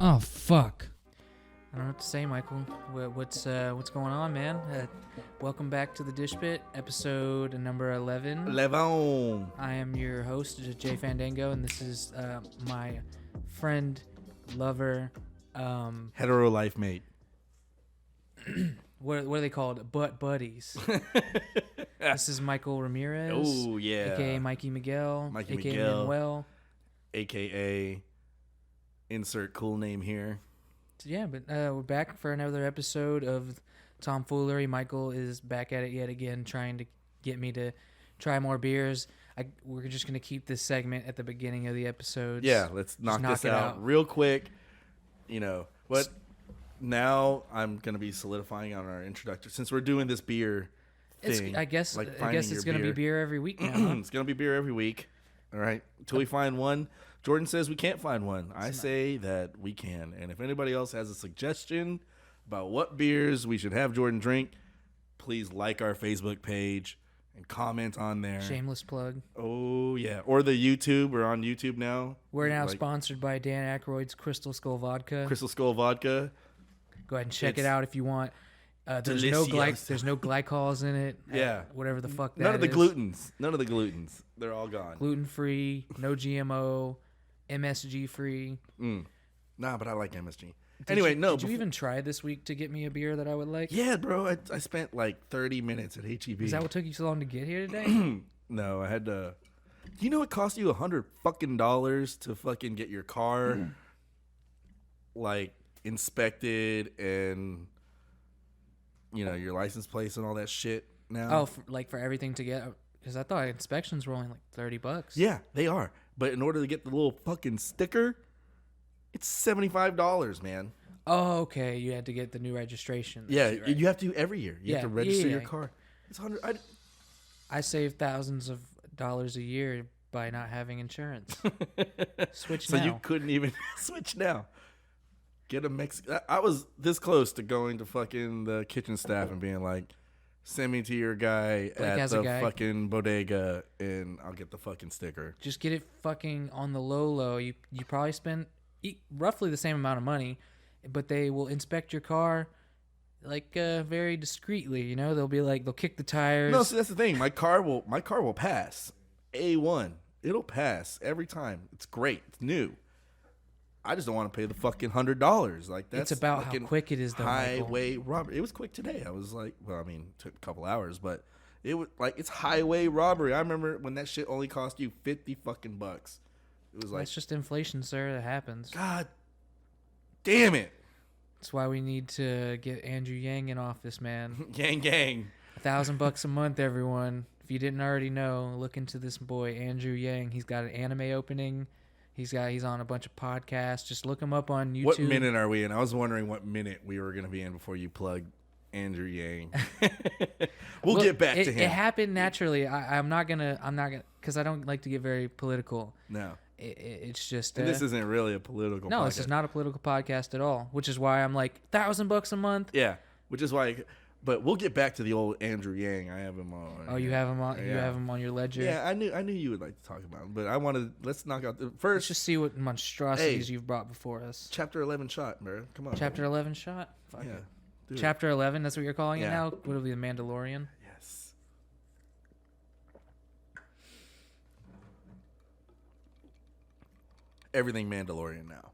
Oh, fuck. I don't know what to say, Michael. What's going on, man? Welcome back to the Dish Pit, episode number 11. Levon. I am your host, Jay Fandango, and this is my friend, lover, Hetero life mate. what are they called? Butt buddies. This is Michael Ramirez. Oh, yeah. AKA Mikey Miguel. Mikey AKA Miguel. Manuel. AKA insert cool name here. Yeah, but we're back for another episode of Tomfoolery. Michael is back at it yet again, trying to get me to try more beers. We're just going to keep this segment at the beginning of the episodes. Yeah, let's knock this out real quick. You know, what? Now I'm going to be solidifying on our introductory. Since we're doing this beer thing. I guess it's going to be beer every week now. Huh? It's going to be beer every week. All right. Until we find one. Jordan says we can't find one. I say that we can. And if anybody else has a suggestion about what beers we should have Jordan drink, please like our Facebook page and comment on there. Shameless plug. Oh, yeah. Or the YouTube. We're on YouTube now. We're now sponsored by Dan Aykroyd's Crystal Skull Vodka. Crystal Skull Vodka. Go ahead and check it out if you want. There's delicious. no glycols in it. Yeah. Whatever the fuck that is. None of the glutens. None of the glutens. They're all gone. Gluten-free, no GMO, MSG-free. Nah, but I like MSG. Did you even try this week to get me a beer that I would like? Yeah, bro. I spent like 30 minutes at HEB. Is that what took you so long to get here today? No, I had to. You know it cost you $100 fucking to fucking get your car like inspected and your license plates and all that shit now? Oh, for everything to get. Because I thought inspections were only like $30. Yeah, they are. But in order to get the little fucking sticker, it's $75, man. Oh, okay. You had to get the new registration. Yeah, too, right? you have to every year. You have to register your car. It's $100. I save thousands of dollars a year by not having insurance. Switch now. So you couldn't even switch now. Get a Mexican. I was this close to going to fucking the kitchen staff and being like, send me to your guy at the fucking bodega and I'll get the fucking sticker. Just get it fucking on the low. You probably spend roughly the same amount of money, but they will inspect your car like very discreetly. They'll be like, they'll kick the tires. No, so that's the thing. My car will pass. A1. It'll pass every time. It's great. It's new. I just don't want to pay the fucking $100. Like that's it's about how quick it is, though. Highway robbery. It was quick today. I was like, well, I mean, it took a couple hours, but it was like it's highway robbery. I remember when that shit only cost you $50 fucking bucks. It was like it's just inflation, sir. That happens. God damn it. That's why we need to get Andrew Yang in office, man. Gang. $1,000 a month, everyone. If you didn't already know, look into this boy, Andrew Yang. He's got an anime opening. He's on a bunch of podcasts. Just look him up on YouTube. What minute are we in? I was wondering what minute we were going to be in before you plugged Andrew Yang. We'll get back to him. It happened naturally. I'm not gonna, because I don't like to get very political. No. It's just. And this isn't really a political podcast. No, this is not a political podcast at all, which is why I'm like, $1,000 a month. Yeah, which is why. But we'll get back to the old Andrew Yang. I have him on. Oh, you have him on. Yeah. You have him on your ledger. Yeah, I knew you would like to talk about him, but I wanted. Let's knock out the first. Let's just see what monstrosities you've brought before us. Chapter 11 shot, bro. Come on. Chapter 11 shot. Fuck yeah. Dude. Chapter 11. That's what you're calling it now. What will be the Mandalorian? Yes. Everything Mandalorian now.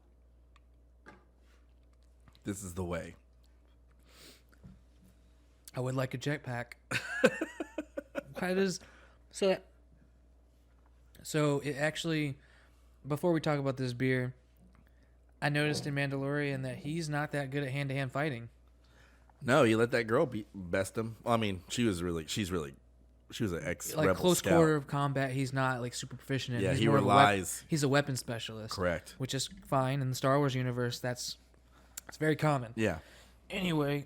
This is the way. I would like a jetpack. So it actually, before we talk about this beer, I noticed in Mandalorian that he's not that good at hand-to-hand fighting. No, he let that girl best him. Well, I mean, she was an ex-rebel like close scout. quarter of combat, he's not like super proficient in. Yeah, he's he more relies. He's a weapon specialist. Correct. Which is fine in the Star Wars universe. It's very common. Yeah. Anyway,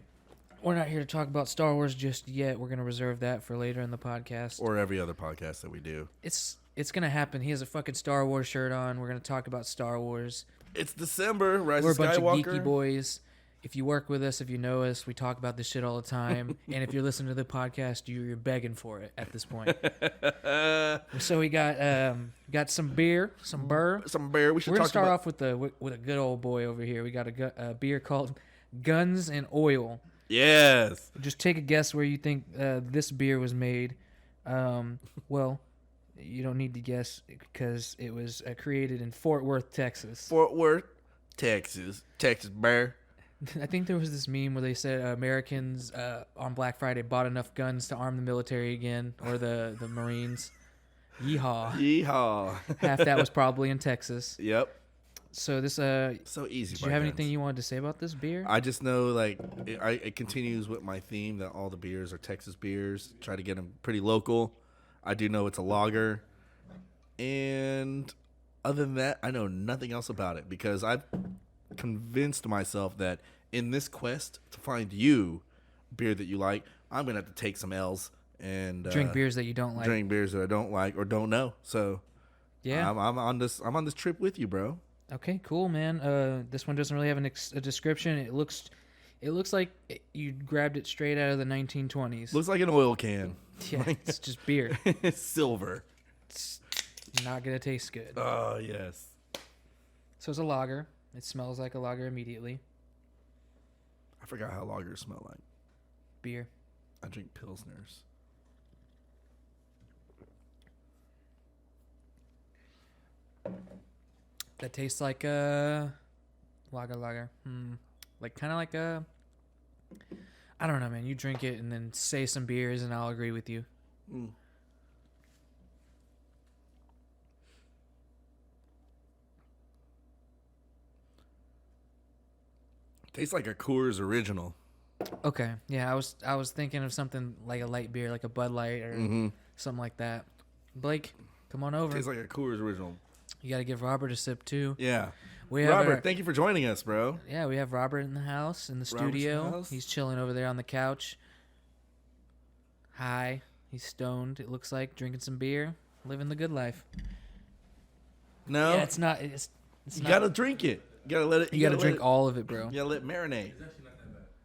we're not here to talk about Star Wars just yet. We're going to reserve that for later in the podcast. Or every other podcast that we do. It's going to happen. He has a fucking Star Wars shirt on. We're going to talk about Star Wars. It's December. Rise We're of a bunch Skywalker. of geeky boys. if you work with us, if you know us, we talk about this shit all the time. And if you're listening to the podcast, you're begging for it at this point. So we got some beer, some burr. Some beer. We should We're gonna talk start about. off with a good old boy over here. We got a beer called Guns and Oil. Yes. Just take a guess where you think this beer was made. Well, you don't need to guess because it was created in Fort Worth, Texas. Fort Worth, Texas. Texas bear. I think there was this meme where they said Americans on Black Friday bought enough guns to arm the military again, or the Marines. Yeehaw. Yeehaw. Half that was probably in Texas. Yep. So this So easy. did you have anything you wanted to say about this beer? I just know, like, it continues with my theme that all the beers are Texas beers. Try to get them pretty local. I do know it's a lager. And other than that, I know nothing else about it because I've convinced myself that in this quest to find you beer that you like, I'm going to have to take some L's and Drink beers that you don't like. drink beers that I don't like or don't know. So Yeah. I'm on this trip with you, bro. Okay, cool, man. This one doesn't really have a description. It looks like you grabbed it straight out of the 1920s. Looks like an oil can. Yeah, it's just beer. It's silver. It's not gonna taste good. Oh, yes. So it's a lager. It smells like a lager immediately. I forgot how lagers smell like. Beer. I drink Pilsners. That tastes like lager. Like kind of like a. I don't know, man. You drink it and then say some beers, and I'll agree with you. Mm. Tastes like a Coors Original. Okay, yeah. I was thinking of something like a light beer, like a Bud Light or something like that. Blake, come on over. Tastes like a Coors Original. You got to give Robert a sip too. Yeah. We have Robert, our- thank you for joining us, bro. Yeah, we have Robert in the house, in the Robert's in the studio. house. He's chilling over there on the couch. Hi. He's stoned, it looks like, drinking some beer, living the good life. No, Yeah, it's not. It's you not. gotta drink it. You gotta let it. You got to let drink it- all of it, bro. You gotta let it marinate.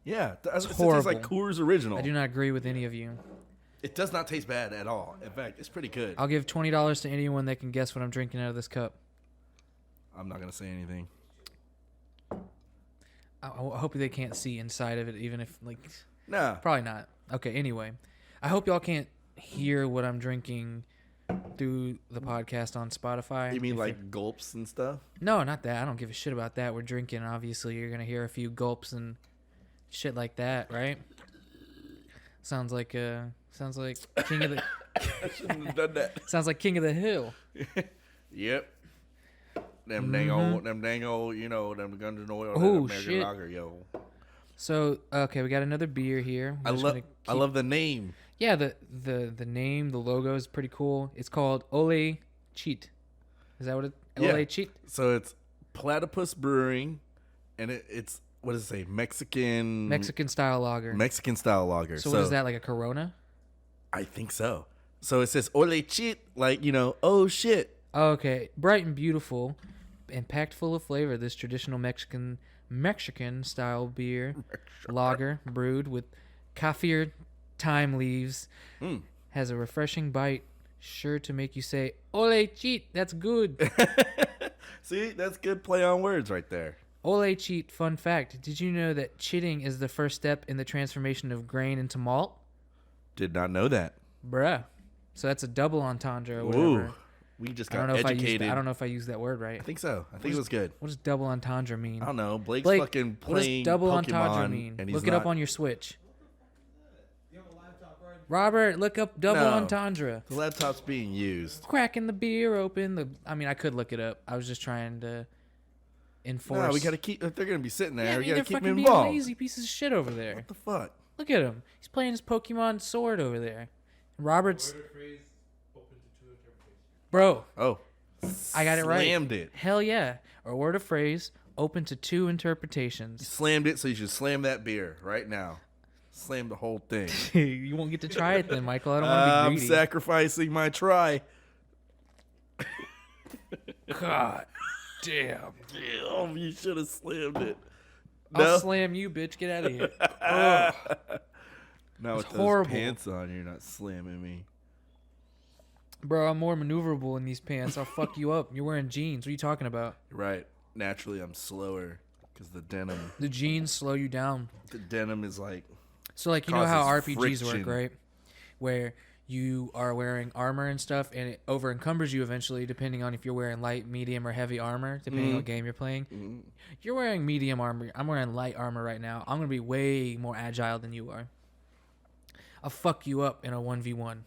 Yeah, it tastes horrible. like Coors Original. I do not agree with any of you. It does not taste bad at all. In fact, it's pretty good. I'll give $20 to anyone that can guess what I'm drinking out of this cup. I'm not gonna say anything. I hope they can't see inside of it, even if, like, Nah. probably not. Okay, anyway. I hope y'all can't hear what I'm drinking through the podcast on Spotify. You mean If like gulps and stuff? No, not that. I don't give a shit about that. We're drinking. Obviously, you're gonna hear a few gulps and shit like that, right? Sounds like King of the I shouldn't have done that. sounds like King of the Hill. Yep. Them dang old, you know, them Guns and Oil, Oh, that American shit. Lager, yo. So okay, we got another beer here. We're just gonna I keep- love the name. Yeah, the name, the logo is pretty cool. It's called Ole Cheat. Is that what it? Yeah. Ole Cheat. So it's Platypus Brewing, and it's what does it say? Mexican style lager. Mexican style lager. So what is that, like a Corona? I think so. So it says Ole Cheat, like, you know, oh shit. Okay, bright and beautiful, and packed full of flavor. This traditional Mexican style beer lager brewed with kaffir thyme leaves has a refreshing bite, sure to make you say "Ole cheat." That's good. See, that's good play on words right there. Ole cheat. Fun fact: did you know that chitting is the first step in the transformation of grain into malt? Did not know that. Bruh. So that's a double entendre or Ooh, whatever. we just I don't got know educated. I don't know if I used that word right. I think so. I think it was good. What does double entendre mean? I don't know. Blake's Blake, fucking what does playing double Pokemon, entendre mean? and he's Look it up not- on your Switch. Robert, look up double No. entendre. The laptop's being used. Cracking the beer open. I mean, I could look it up. I was just trying to enforce. No, we gotta keep. If they're gonna be sitting there, Yeah, we they're gotta keep fucking them being involved. lazy pieces of shit over there. What the fuck? Look at him. He's playing his Pokemon Sword over there. Robert's. Bro, Oh, I got it right. Slammed it. Hell yeah. Or word of phrase, open to 2 interpretations. Slammed it. So you should slam that beer right now. Slam the whole thing. You won't get to try it then, Michael. I don't want to I'm be greedy. sacrificing my try. God damn. Damn, you should have slammed it. I'll slam you, bitch. Get out of here. Ugh. Now It's with horrible. those pants on, you're not slamming me. Bro, I'm more maneuverable in these pants. I'll fuck you up. You're wearing jeans. What are you talking about? You're right. Naturally, I'm slower because the denim. The jeans slow you down. The denim is like. So, like, you know how Causes RPGs work, friction. right? Where you are wearing armor and stuff, and it over encumbers you eventually, depending on if you're wearing light, medium, or heavy armor, depending on what game you're playing. You're wearing medium armor. I'm wearing light armor right now. I'm going to be way more agile than you are. I'll fuck you up in a 1v1.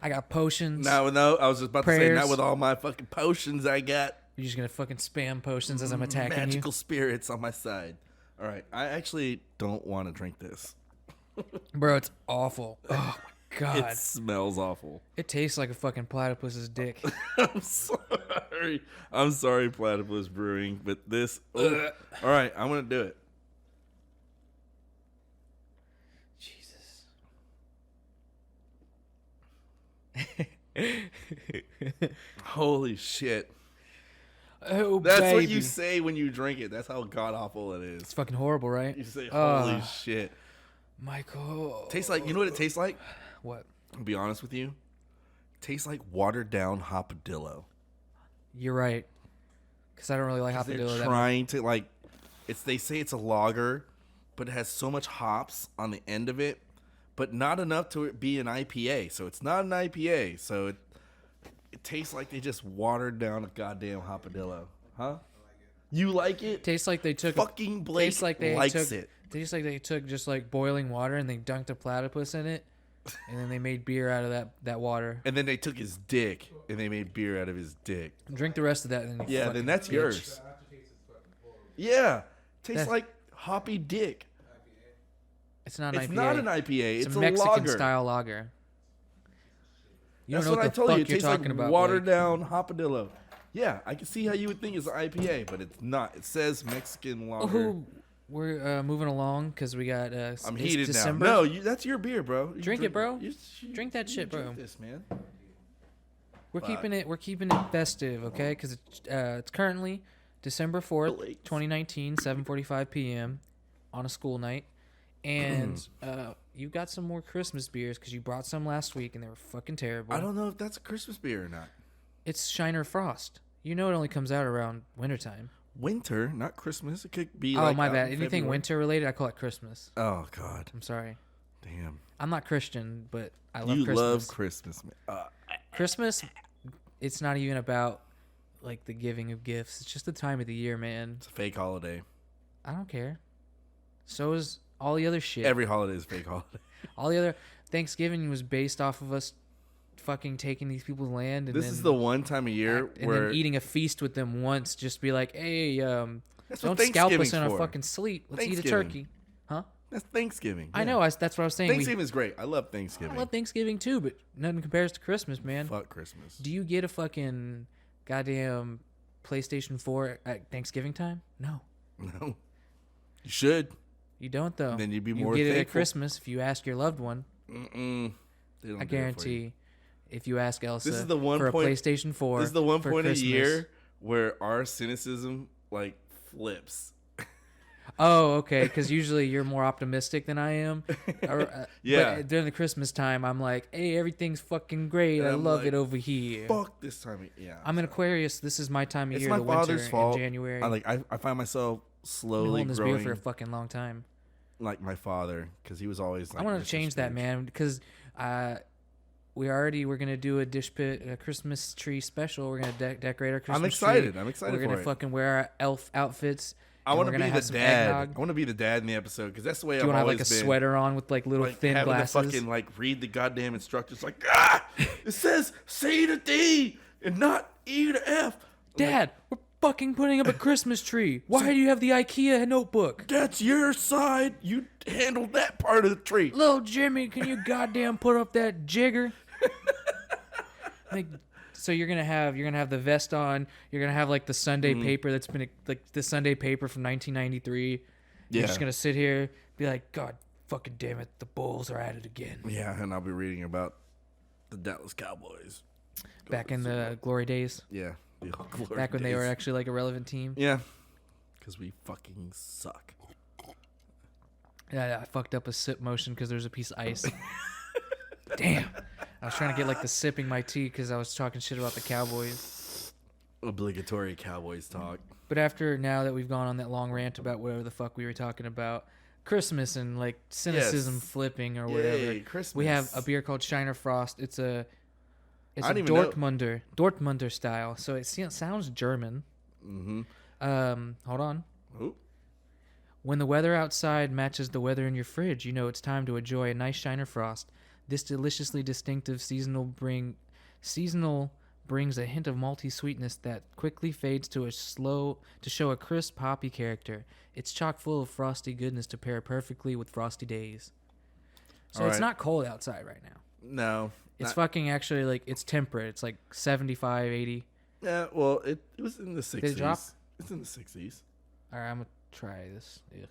I got potions. No, I was just about to say, Prayers. not with all my fucking potions I got. You're just going to fucking spam potions as I'm attacking Magical spirits on my side. All right. I actually don't want to drink this. you. Bro, it's awful. Oh, my God. It smells awful. It tastes like a fucking platypus's dick. I'm sorry. I'm sorry, Platypus Brewing, but this. Oh. All right. I'm going to do it. Holy shit. Oh, That's baby. what you say when you drink it. That's how god awful it It's is. fucking horrible, right? You say, holy Ugh. shit. Michael. Tastes like, you know what it tastes like? What? I'll be honest with you. It tastes like watered down hopadillo. You're right. Because I don't really like They're hopadillo that much. trying to like, they say it's a lager, but it has so much hops on the end of it, but not enough to be an IPA. So it's not an IPA. So it tastes like they just watered down a goddamn hopadillo. Huh? You like it? Tastes like they took. Fucking Blake tastes like they likes took, it. Tastes like they took just like boiling water and they dunked a platypus in it, and then they made beer out of that water. And then they took his dick and they made beer out of his dick. Drink the rest of that. And then you Yeah, fucking then that's bitch. yours. Yeah, tastes That's- like hoppy dick. It's not an It's IPA. not an IPA. It's a Mexican lager. style lager. You That's don't know what I what the told you. fuck It you're tastes talking like about. watered Blake. down hopadillo. Yeah, I can see how you would think it's an IPA, but it's not. It says Mexican lager. Oh, we're moving along because we got. I'm it's heated December. now. No, that's your beer, bro. You Drink it, bro. you Drink that shit, bro. Drink this, man. We're Fuck. keeping it festive, okay? Because it's currently December 4th, Blake. 2019, 7:45 p.m. on a school night, and you got some more Christmas beers because you brought some last week and they were fucking terrible. I don't know if that's a Christmas beer or not. It's Shiner Frost. You know it only comes out around wintertime. Winter, not Christmas. It could be. Oh, like my out bad. in Anything February. winter related, I call it Christmas. Oh God, I'm sorry. damn. I'm not Christian, but I love You Christmas. love Christmas, man. Christmas. It's not even about like the giving of gifts. It's just the time of the year, man. It's a fake holiday. I don't care. So is all the other shit. Every holiday is a fake holiday. All the other Thanksgiving was based off of us fucking taking these people's land and This then is the one time of year and where then eating a feast with them once. Just be like, hey, that's what don't scalp us Thanksgiving's in our for. fucking sleep. Let's eat a Thanksgiving. turkey, huh? That's Thanksgiving. I yeah. know. That's what I was saying. Thanksgiving is great. I love Thanksgiving. I love Thanksgiving too, but nothing compares to Christmas, man. Fuck Christmas. Do you get a fucking goddamn PlayStation 4 at Thanksgiving time? No, No. You should. you don't though. Then you'd be you more get it at thankful. Christmas if you ask your loved one. Mm-mm. They don't I do it for you. guarantee. If you ask Elsa This is the one for point- a PlayStation 4, This is the one for point Christmas. a year where our cynicism like flips. Oh, okay. Because usually you're more optimistic than I am. Yeah. But during the Christmas time, I'm like, hey, everything's fucking great. And I I'm love like, it over here. Fuck this time. Yeah. I'm an Aquarius. This is my time of It's year. my The father's winter fault. in January. I find myself I've been slowly holding this beer growing for a fucking long time. like my father because he was always like. I want Mr. to change that, Scrooge. man, because we're gonna do a dish pit, a Christmas tree special. We're gonna decorate our Christmas I'm excited. tree. I'm excited We're gonna for it. fucking wear our elf outfits. I want to be the have some dad. eggnog. I want to be the dad in the episode because that's the way Do I've you want to have always like a been. sweater on with like little Like thin having glasses? to fucking like read the goddamn instructions. Like it says C to D and not E to F. Dad, we're fucking putting up a Christmas tree. Why do you have the IKEA notebook? That's your side. You handle that part of the tree. Little Jimmy, can you goddamn put up that jigger? Like, so you're gonna have the vest on. You're gonna have like the Sunday paper that's been like the Sunday paper from 1993. You're just Yeah. gonna sit here, be like, God, fucking damn it, the Bulls are at it again. Yeah, and I'll be reading about the Dallas Cowboys. Back in the glory days, Yeah. the old glory back when they were days. actually like a relevant team. Yeah. because we fucking suck. Yeah, I fucked up a sip motion because there's a piece of ice. Damn. I was trying to get like the sipping my tea because I was talking shit about the Cowboys. Obligatory Cowboys talk. But after now that we've gone on that long rant about whatever the fuck we were talking about, Christmas and like cynicism Yes. flipping or Yay, whatever, Christmas. we have a beer called Shiner Frost. It's a I don't even know. Dortmunder style. So it sounds German. Mm-hmm. Hold on. Ooh. When the weather outside matches the weather in your fridge, you know it's time to enjoy a nice Shiner Frost. This deliciously distinctive seasonal brings a hint of malty sweetness that quickly fades to show a crisp hoppy character. It's chock full of frosty goodness to pair perfectly with frosty days. So All it's right. not cold outside right now. No. It's not- fucking actually like it's temperate. It's like 75, 80. Yeah, well, it was in the 60s. it drop? It's in the 60s. All right, I'm gonna try this. Ugh.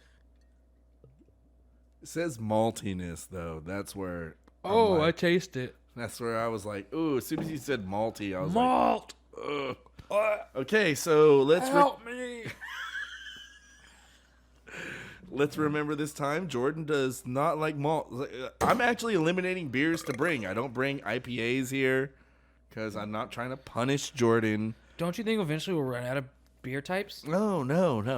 It says maltiness, though. That's where... I'm Oh, I like- taste it. That's where I was like, ooh, as soon as you said malty, I was Malt. like, ugh. Okay, so Help me. let's remember this time. Jordan does not like malt. I'm actually eliminating beers to bring. I don't bring IPAs here because I'm not trying to punish Jordan. Don't you think eventually we'll run out of beer types? No.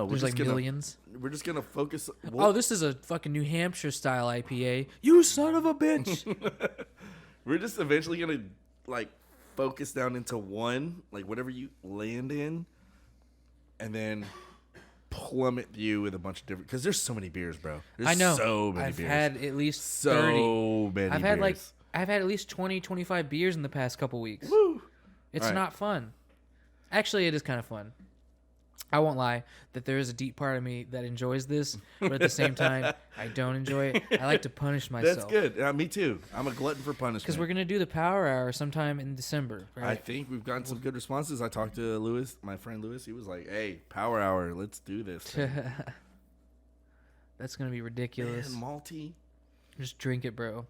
There's like millions. We're just gonna focus. Oh, this is a fucking New Hampshire style IPA. You son of a bitch. We're just eventually gonna like focus down into one, like whatever you land in, and then plummet you with a bunch of different. Because there's so many beers, bro. There's I know. so many I've beers. had at least so 30. many. I've had beers. I've had at least 20, 25 beers in the past couple weeks. Woo. It's All right. not fun. Actually, it is kind of fun. I won't lie that there is a deep part of me that enjoys this, but at the same time, I don't enjoy it. I like to punish myself. That's good. Me too. I'm a glutton for punishment. Because we're going to do the Power Hour sometime in December, I right? think we've gotten some good responses. I talked to Lewis, my friend Lewis. He was like, "Hey, Power Hour, let's do this." That's going to be ridiculous. Man, malty. Just drink it, bro.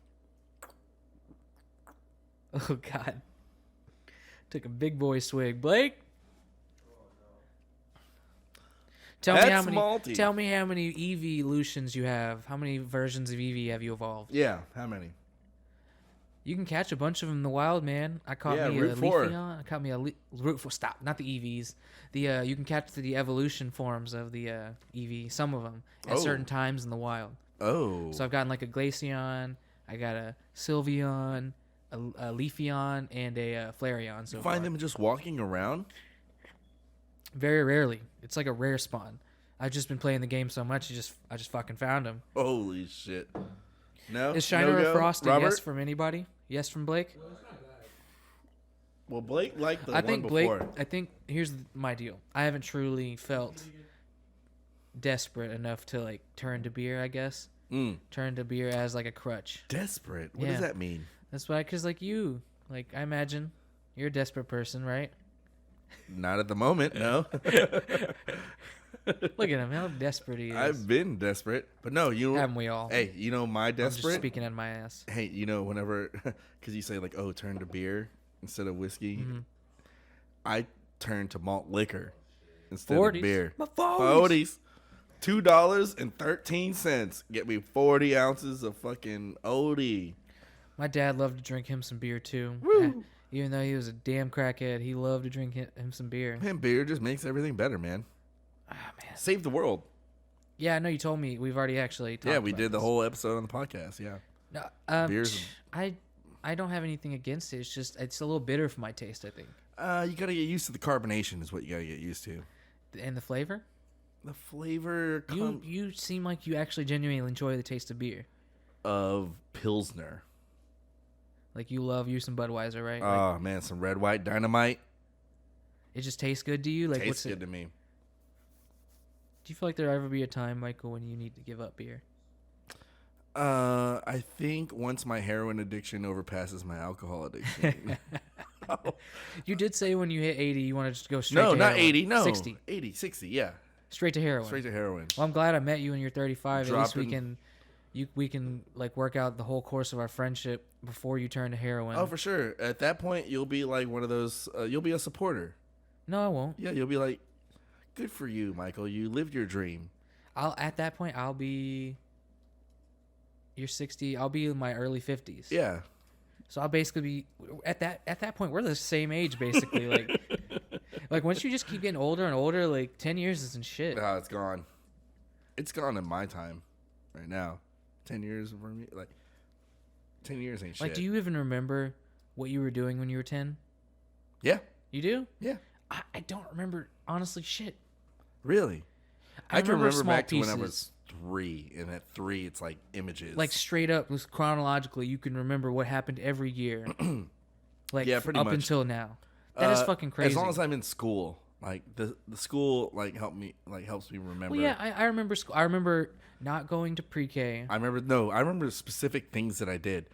Oh, God. Took a big boy swig. Blake? Tell me That's how many. malty. Tell me how many evolutions you have. How many versions of Eevee have you evolved? Yeah, how many? You can catch a bunch of them in the wild, man. I caught Yeah, me a Route 4. Leafeon. I caught me a Route 4. Stop, not the EVs. You can catch the evolution forms of the Eevee. Some of them at Oh. certain times in the wild. Oh, So I've gotten like a Glaceon. I got a Sylveon, a Leafeon, and a Flareon. So you find far. them just walking around? Very rarely. It's like a rare spawn. I've just been playing the game so much. I just fucking found them. Holy shit! No, Is Shiner no or go? Frost a Robert? yes from anybody? Yes from Blake? Well, Blake liked the I one think Blake. before. I think here's my deal. I haven't truly felt desperate enough to like turn to beer. I guess turn to beer as like a crutch. Desperate. What Yeah. does that mean? That's why, cause like you, like I imagine you're a desperate person, right? Not at the moment. No. Look at him, how desperate he is. I've been desperate, but no. You Haven't we all? Hey, you know my I'm just desperate. speaking in my ass. Hey, you know whenever, because you say like, oh, turn to beer instead of whiskey. Mm-hmm. I turn to malt liquor instead 40s. of beer. My 40s. $2.13. Get me 40 ounces of fucking Odie. My dad loved to drink him some beer too. Woo. Even though he was a damn crackhead, he loved to drink him some beer. Man, beer just makes everything better, man. Ah, man. Save the world. Yeah, I know you told me. We've already actually talked Yeah, we about did the this. whole episode on the podcast. Yeah. No, Beers- I don't have anything against it. It's just it's a little bitter for my taste, I think. You got to get used to the carbonation is what you got to get used to. And the flavor? The flavor You seem like you actually genuinely enjoy the taste of beer. of Pilsner. Like you love you some Budweiser, right? Oh, man, some red, white dynamite. It just tastes good to you. Like Tastes what's good it? to me. Do you feel like there'll ever be a time, Michael, when you need to give up beer? I think once my heroin addiction overpasses my alcohol addiction. You did say when you hit 80, you want to just go straight No, to not heroin. 80. No. 60. 80, 60, yeah. Straight to heroin. Straight to heroin. Well, I'm glad I met you when you're 35. At least Dropping- we can like work out the whole course of our friendship before you turn to heroin. Oh, for sure. At that point, you'll be like one of those, you'll be a supporter. No, I won't. Yeah, you'll be like, Good for you, Michael. You lived your dream. At that point I'll be. You're 60. I'll be in my early 50s. Yeah. So I'll basically be at that point. We're the same age, basically. Like once you just keep getting older and older, like 10 years isn't shit. Oh, it's gone. It's gone in my time, right now. 10 years for me, like 10 years ain't shit. Like, do you even remember what you were doing when you were 10? Yeah. You do? Yeah. I don't remember honestly shit. Really? I can remember small back to when I pieces. was 3, and at 3, it's like images. Like straight up, chronologically, you can remember what happened every year. Like Yeah, pretty up much. until now. That is fucking crazy. As long as I'm in school, like the school like helps me remember. Well, yeah, I remember school. I remember not going to pre-K. I remember specific things that I did.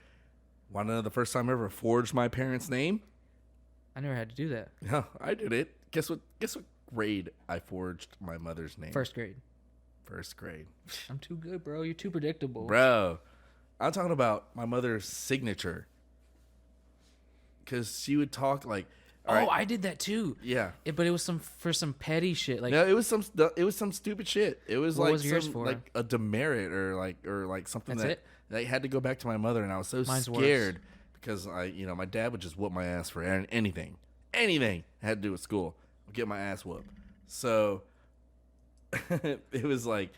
Want to know the first time I ever forged my parents' name? I never had to do that. Yeah, I did it. Guess what grade I forged my mother's name? First grade. First grade. I'm too good, bro. You're too predictable. Bro, I'm talking about my mother's signature. Because she would talk like, all right, I did that too. yeah. But it was for some petty shit. Like, No, it was some stupid shit. It was What like was yours some, for? like a demerit or like something That's that I had to go back to my mother, and I was so Mine's worse. scared because my dad would just whoop my ass for anything had to do with school. I'd get my ass whooped. So it was like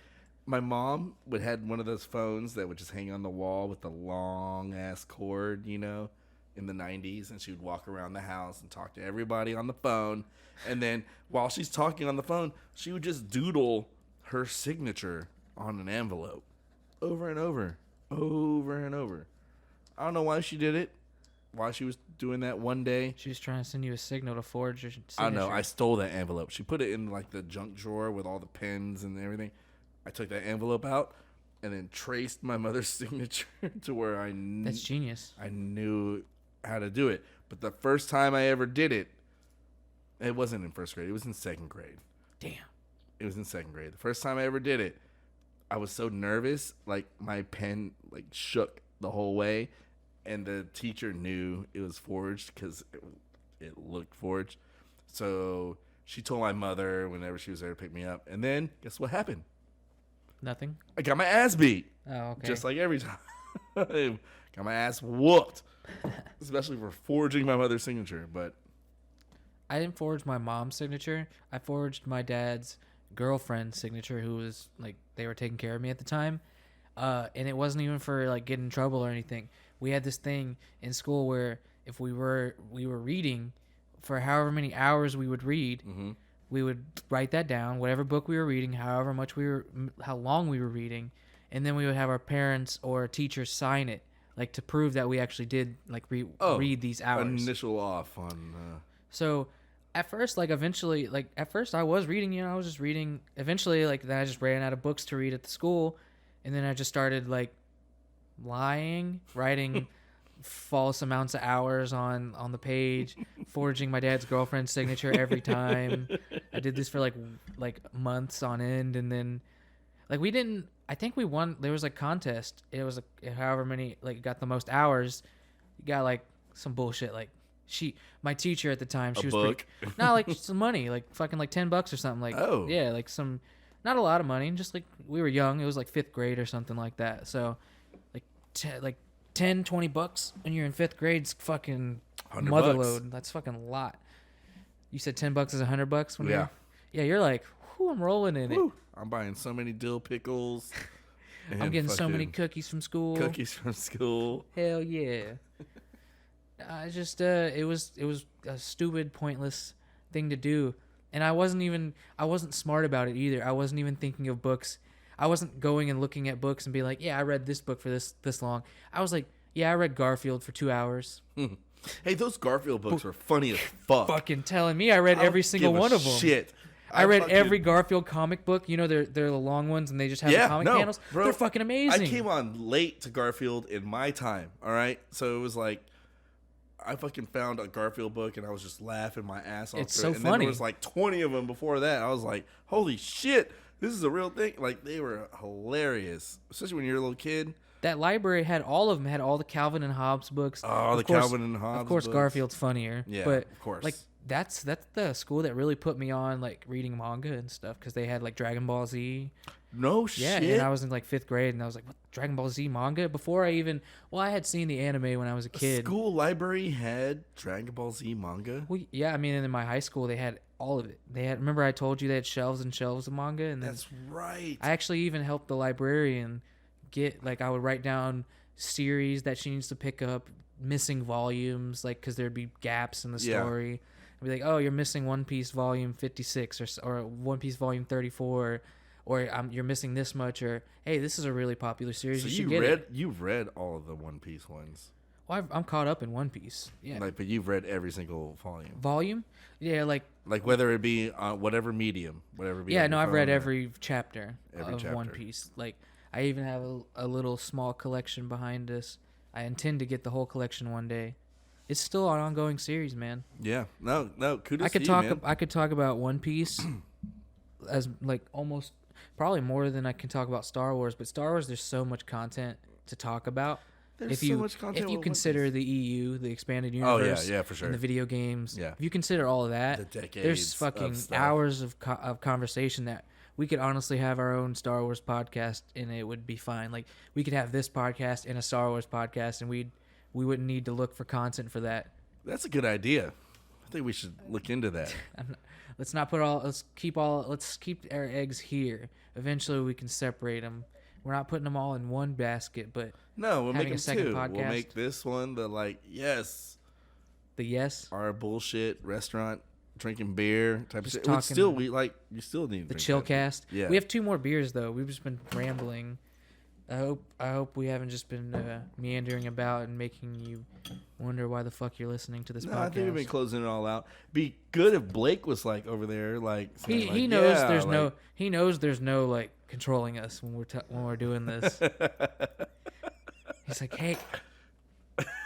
my mom would had one of those phones that would just hang on the wall with the long ass cord, in the 90s, and she would walk around the house and talk to everybody on the phone. And then while she's talking on the phone, she would just doodle her signature on an envelope over and over, over and over. I don't know why she did it, why she was doing that one day. she was trying to send you a signal to forge your signature. I don't know. I stole that envelope. She put it in like the junk drawer with all the pens and everything. I took that envelope out and then traced my mother's signature to where That's genius. I knew how to do it. But the first time I ever did it, it wasn't in first grade. It was in second grade. Damn. It was in second grade. The first time I ever did it, I was so nervous, like my pen like shook the whole way, and the teacher knew it was forged because it looked forged. So she told my mother whenever she was there to pick me up, and then guess what happened? Nothing. I got my ass beat, Oh, okay. just like every time. Got my ass whooped, especially for forging my mother's signature. But I didn't forge my mom's signature. I forged my dad's girlfriend's signature, who was like, they were taking care of me at the time. And it wasn't even for like getting in trouble or anything. We had this thing in school where if we were reading for however many hours we would read, we would write that down, whatever book we were reading, how long we were reading, and then we would have our parents or teachers sign it, like to prove that we actually did like read these hours. initial off on. So at first, eventually, at first I was reading, I was just reading. Eventually, then I just ran out of books to read at the school, and then I just started lying, writing false amounts of hours on the page, forging my dad's girlfriend's signature every time. I did this for like months on end, and then I think we won. There was a contest. It was however many got the most hours. You got some bullshit my teacher at the time, she A was book? not some money, fucking $10 or something. Oh. Yeah, some, not a lot of money, just we were young. It was 5th grade or something like that. So 10, $20 when you're in 5th grade is fucking $100 mother bucks. load. That's fucking a lot. You said $10 is $100 when Yeah. you're like, whew, I'm rolling in Whew. I'm buying so many dill pickles. it. I'm getting so many cookies from school. cookies from school. Hell yeah. I just it was a stupid, pointless thing to do, and I wasn't smart about it either. I wasn't even thinking of books. I wasn't going and looking at books and be like, yeah, I read this book for this long. I was like, yeah, I read Garfield for 2 hours. Hey, those Garfield books were funny as fuck. Fucking telling me I read I don't every single give a one of them. Shit. I read fucking- every Garfield comic book. They're the long ones and they just have the comic panels. Bro, They're fucking amazing. I came on late to Garfield in my time, all right? So it was I fucking found a Garfield book and I was just laughing my ass off. It's through so it. And then funny. there was 20 of them before that. I was like, holy shit, this is a real thing. They were hilarious, especially when you're a little kid. That library had all of them. Had all the Calvin and Hobbes books. Oh, Of the course- Calvin and Hobbes Of course, books. Garfield's funnier. Yeah, but of course. that's the school that really put me on like reading manga and stuff because they had like Dragon Ball Z. No Yeah, shit. and I was in like 5th grade, and I was like, "What, Dragon Ball Z manga?" Before I even, well, I had seen the anime when I was a kid. School library had Dragon Ball Z manga. Well, yeah, I mean, in my high school, they had all of it. They had, remember I told you they had shelves and shelves of manga, and then That's right. I actually even helped the librarian get, like, I would write down series that she needs to pick up, missing volumes, like, because there'd be gaps in the Yeah. story. I'd be like, oh, you're missing One Piece volume 56 or One Piece volume 34, or you're missing this much, or hey, this is a really popular series. So you should you get read it. you've read all of the One Piece ones. Well, I'm caught up in One Piece. Yeah. Like, but you've read every single volume. Volume? Yeah, like, Like whether it be on whatever medium, whatever. Be yeah, on no, your I've read phone or- every chapter Every of One chapter. Piece. Like, I even have a little small collection behind this. I intend to get the whole collection one day. It's still an ongoing series, man. Yeah. No. Kudos. I could to you, talk. man. I could talk about One Piece as like almost probably more than I can talk about Star Wars. But Star Wars, there's so much content to talk about. There's if so you much content if you with One consider Piece. the EU, the expanded Oh universe, yeah, for sure. and the video games, Yeah. if you consider all of that, The decades there's of fucking stuff. hours of conversation that we could honestly have our own Star Wars podcast and it would be fine. Like we could have this podcast and a Star Wars podcast, and we wouldn't need to look for content for that. That's a good idea. I think we should look into that. Let's not put all. Let's keep our eggs here. Eventually, we can separate them. We're not putting them all in one basket, but No, we'll make Having a them second two. We'll podcast. make this one the yes, the yes, our bullshit restaurant drinking beer type Just of shit. Which talking- still you still need to the drink chill that. cast. Yeah. We have 2 more beers though. We've just been rambling. I hope we haven't just been meandering about and making you wonder why the fuck you're listening to this No, podcast. I think we've been closing it all out. Be good if Blake was like over there, like saying, he like, knows yeah, there's like, no like controlling us when we're doing this. He's like, hey,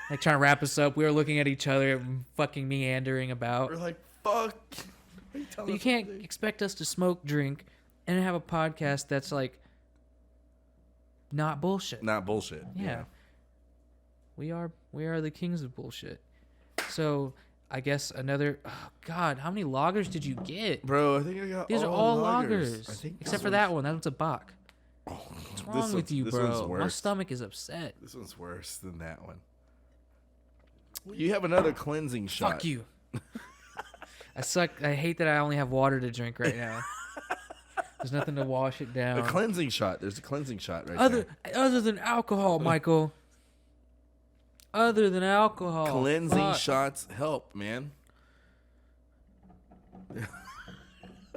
like trying to wrap us up. We were looking at each other, fucking meandering about. We're like, fuck. But you can't expect us to smoke, drink, and have a podcast that's like not bullshit. Not bullshit. Yeah. We are the kings of bullshit. So I guess another. Oh God, how many loggers did you get? Bro, I think I got These are all loggers. loggers, I think except for that one. That one's a Bach. What's wrong with you, this one's bro? My worse. stomach is upset. This one's worse than that one. You have another cleansing shot. Fuck you. I suck. I hate that I only have water to drink right now. There's nothing to wash it A down. cleansing shot. There's a cleansing shot right Other than alcohol, Michael. Other than alcohol. there. Cleansing Fuck. shots help, man.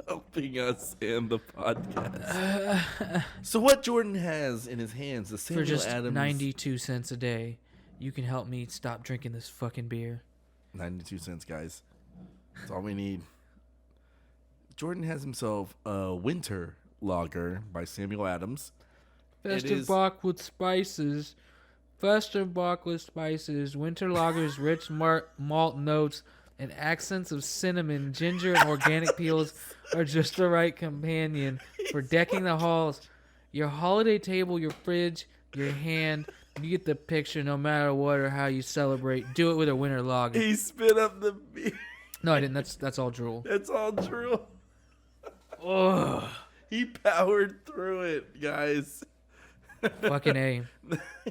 Helping us in the podcast. So what Jordan has in his hands, the For Samuel just Adams 92 cents a day, you can help me stop drinking this fucking beer. 92 cents, guys. That's all we need. Jordan has himself a winter lager by Samuel Adams. Festive is- Bach with spices. Festive Bach with spices. Winter Lager's rich malt notes and accents of cinnamon, ginger, and organic peels are just the right companion for decking the halls. Your holiday table, your fridge, your hand. You get the picture no matter what or how you celebrate. Do it with a winter lager. He spit up the beer. No, I didn't. That's all drool. That's all true. Ugh. He powered through it, guys. Fucking A.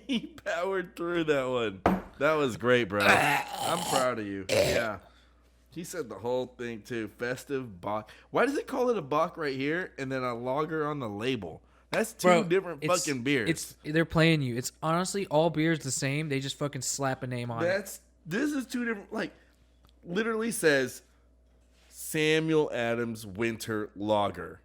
He powered through that one. That was great, bro. I'm proud of you. Yeah. He said the whole thing too. Festive Bach. Why does it call it a Bach right here and then a lager on the label? That's two Bro, different it's- fucking beers. They're playing you. It's honestly all beers the same. They just fucking slap a name on it. This is two different, like, literally says Samuel Adams Winter Lager.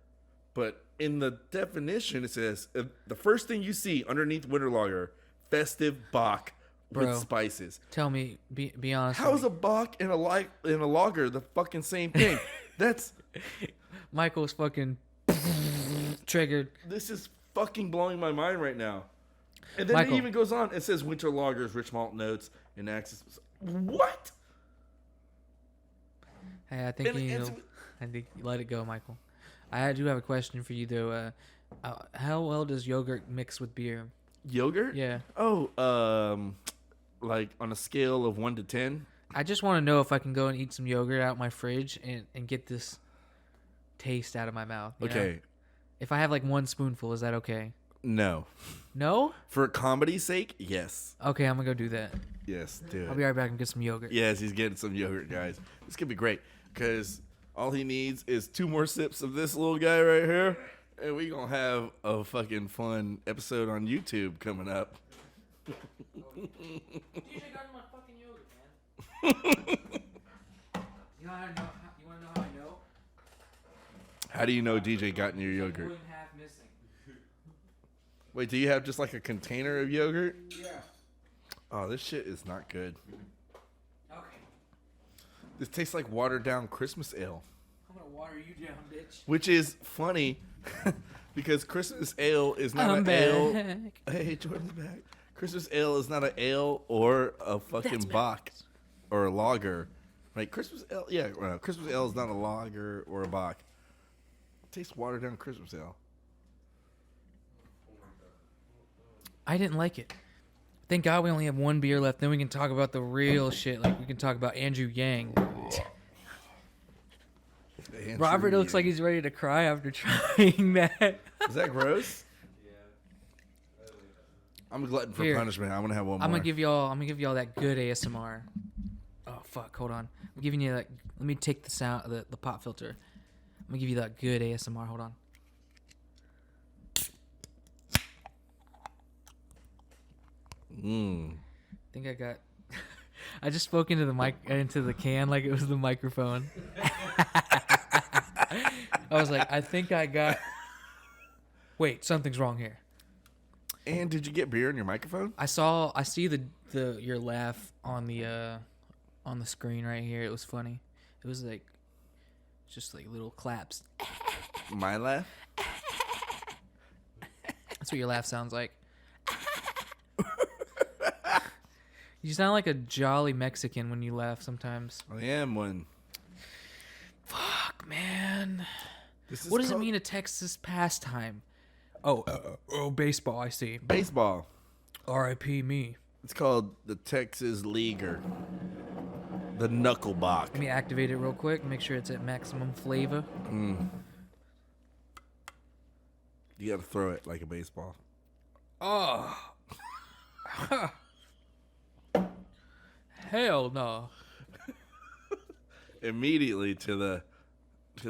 But in the definition, it says the first thing you see underneath Winter Lager, Festive Bach with Bro. spices. Tell me, be honest. How with is a Bach and a lager the fucking same thing? That's me. Michael's fucking triggered. this is fucking blowing my mind right now. And then Michael. it even goes on. It says Winter Lagers, rich malt notes, and access. What? Hey, I think And- you and know. I think let it go, Michael. I do have a question for you though. How well does yogurt mix with beer? Yogurt? Yeah. Oh, like on a scale of 1 to 10. I just want to know if I can go and eat some yogurt out my fridge and get this taste out of my mouth. You know? Okay. If I have like one spoonful, is that okay? No. No? For comedy's sake, yes. Okay, I'm going to go do that. Yes, do I'll it. be right back and get some yogurt. Yes, he's getting some yogurt, guys. This could be great because all he needs is 2 more sips of this little guy right here, and we gonna have a fucking fun episode on YouTube coming up. DJ got in my fucking yogurt, man. You want to know how I know? How do you know DJ got in your yogurt? More than half missing. Wait, do you have just like a container of yogurt? Yeah. Oh, this shit is not good. Okay. This tastes like watered down Christmas ale, I'm going to water you down, bitch. which is funny because Christmas ale is not I'm an back. ale. Hey, Jordan's back. Christmas ale is not an ale or a fucking That's bock or a lager. Right? Christmas ale, yeah. Christmas ale is not a lager or a bock. It tastes watered down Christmas ale. I didn't like it. Thank God we only have one beer left. Then we can talk about the real shit. Like we can talk about Andrew Yang. Robert looks like he's ready to cry after trying that. Is that gross? I'm a glutton for Here. punishment. I'm gonna have one more. I'm gonna give y'all that good ASMR. Oh fuck, hold on. I'm giving you that. Let me take the sound, the pop filter. I'm gonna give you that good ASMR. Hold on. Mm. I think I got. I just spoke into the can like it was the microphone. I was like, I think I got. Wait, something's wrong here. And did you get beer in your microphone? I see the your laugh on the screen right here. It was funny. It was like just like little claps. My laugh? That's what your laugh sounds like. You sound like a jolly Mexican when you laugh sometimes. I am one. Fuck, man. This is What does it called mean a Texas pastime? Oh, baseball, I see. baseball. R.I.P. me. It's called the Texas Leaguer. The Knucklebuck. Let me activate it real quick. Make sure it's at maximum flavor. You gotta throw it like a baseball. Oh. Hell no. Immediately to the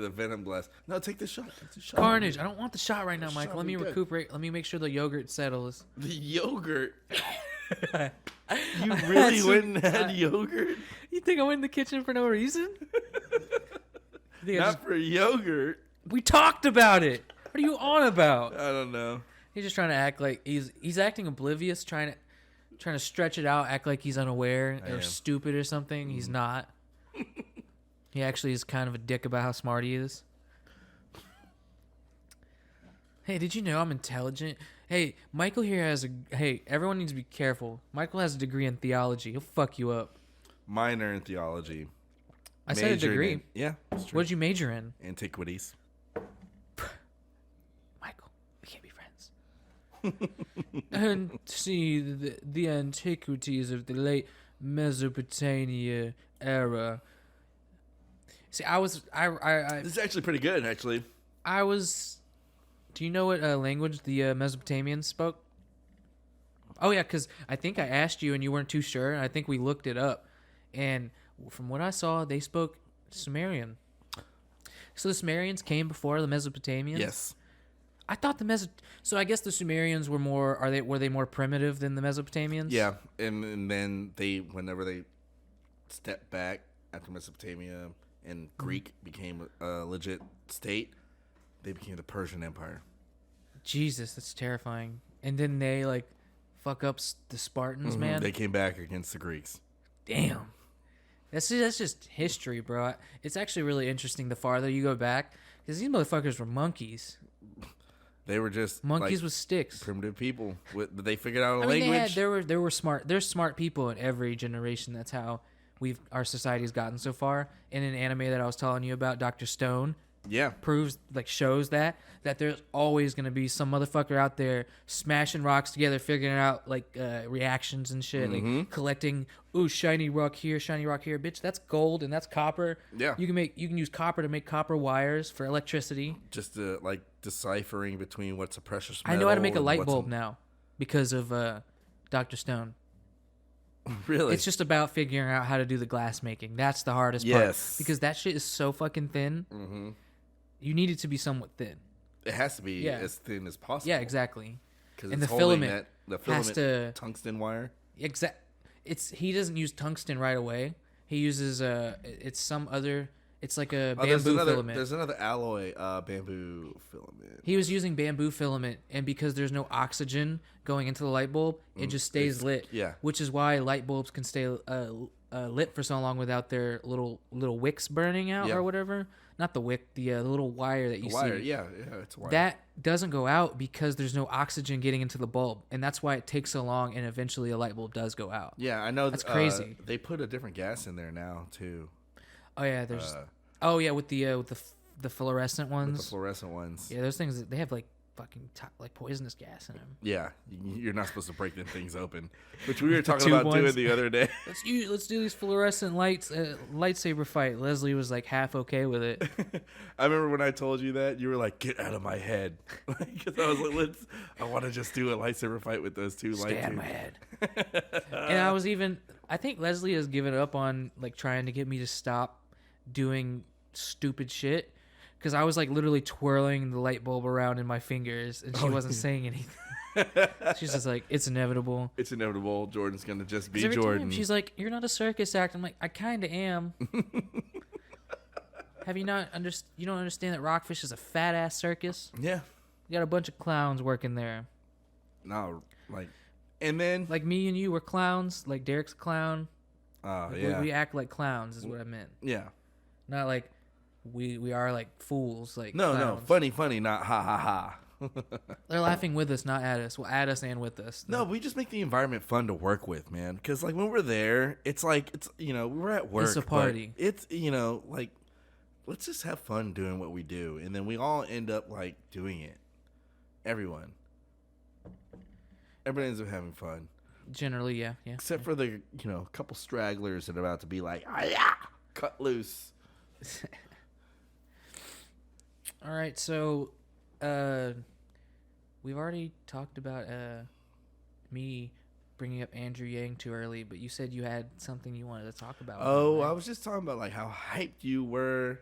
venom glass. No, take the shot. Take the shot. Carnage. I don't want the shot right now, The Michael. shot Let me would be good. recuperate. Let me make sure the yogurt settles. The yogurt. You I really had went and some- had yogurt? You think I went in the kitchen for no reason? You think I Not for yogurt. we talked about it. What are you on about? I don't know. He's just trying to act like he's acting oblivious, trying to stretch it out, act like he's unaware I or am. stupid or something. He's not. He actually is kind of a dick about how smart he is. Hey, did you know I'm intelligent? Hey, Michael here has hey, everyone needs to be careful. Michael has a degree in theology. He'll fuck you up. Minor in theology. I said a Majored degree. in- yeah, that's true. What did you major in? Antiquities. Michael, we can't be friends. And see the antiquities of the late Mesopotamia era. See, This is actually pretty good, actually. I was. Do you know what language the Mesopotamians spoke? Oh yeah, because I think I asked you and you weren't too sure. And I think we looked it up, and from what I saw, they spoke Sumerian. So the Sumerians came before the Mesopotamians. Yes. I thought So I guess the Sumerians were more. Were they more primitive than the Mesopotamians? Yeah, and then whenever they stepped back after Mesopotamia and Greek became a legit state, they became the Persian Empire. Jesus, that's terrifying. And then they like fuck up the Spartans, man. They came back against the Greeks. Damn. That's just history, bro. It's actually really interesting the farther you go back, because these motherfuckers were monkeys. They were just Monkeys like with sticks. primitive people. They figured out a I mean, language. there were smart. There's smart people in every generation. That's how our society's gotten so far. In an anime that I was telling you about, Dr. Stone, Yeah. shows that there's always going to be some motherfucker out there smashing rocks together, figuring out reactions and shit, like collecting shiny rock here, bitch, that's gold and that's copper. Yeah. You can use copper to make copper wires for electricity. Just deciphering between what's a precious metal. I know how to make a light bulb now because of Dr. Stone. Really? It's just about figuring out how to do the glass making. That's the hardest part. Yes. Because that shit is so fucking thin. Mm-hmm. You need it to be somewhat thin. It has to be as thin as possible. Yeah, exactly. Because And the filament has to tungsten wire. He doesn't use tungsten right away. He uses it's some other. It's like a There's bamboo filament. There's another alloy bamboo filament. He was using bamboo filament, and because there's no oxygen going into the light bulb, it just stays lit. Yeah. Which is why light bulbs can stay lit for so long without their little wicks burning out or whatever. Not the wick, the little wire that you see. Yeah, it's a wire. That doesn't go out because there's no oxygen getting into the bulb, and that's why it takes so long. And eventually, a light bulb does go out. Yeah, I know. That's crazy. They put a different gas in there now too. Oh yeah, there's. With the fluorescent ones. With the fluorescent ones. Yeah, those things they have fucking poisonous gas in them. Yeah, you're not supposed to break them things open, which we were talking about doing the other day. Let's do these fluorescent lights lightsaber fight. Leslie was like half okay with it. I remember when I told you that you were like, "Get out of my head," because I was like, I want to just do a lightsaber fight with those two. Stay out of my head. And I think Leslie has given up on trying to get me to stop doing stupid shit. Because I was literally twirling the light bulb around in my fingers, and she wasn't saying anything. She's just like, it's inevitable. It's inevitable. Jordan's gonna just be every Jordan. Time she's like, you're not a circus act. I'm like, I kind of am. Have you not you don't understand that Rockfish is a fat ass circus? Yeah. You got a bunch of clowns working there. No, and then me and you were clowns. Derek's a clown. Yeah. We act like clowns is what I meant. Yeah. Not we are fools. No, funny, not ha ha ha. They're laughing with us, not at us. Well, at us and with us. No, we just make the environment fun to work with, man. Because when we're there, it's we're at work. It's a party. It's let's just have fun doing what we do, and then we all end up doing it. Everybody ends up having fun. Generally, yeah. Except for the couple stragglers that are about to be cut loose. All right, so we've already talked about me bringing up Andrew Yang too early, but you said you had something you wanted to talk about. Oh, right? I was just talking about how hyped you were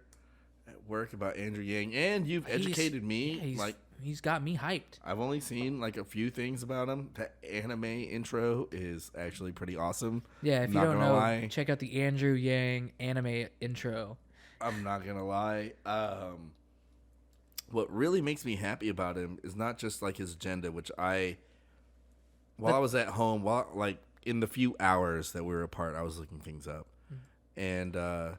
at work about Andrew Yang, and you've educated me. Yeah, he's got me hyped. I've only seen a few things about him. The anime intro is actually pretty awesome. Yeah, if you don't know, check out the Andrew Yang anime intro. I'm not gonna lie. What really makes me happy about him is not just his agenda, which I was at home, in the few hours that we were apart, I was looking things up, and I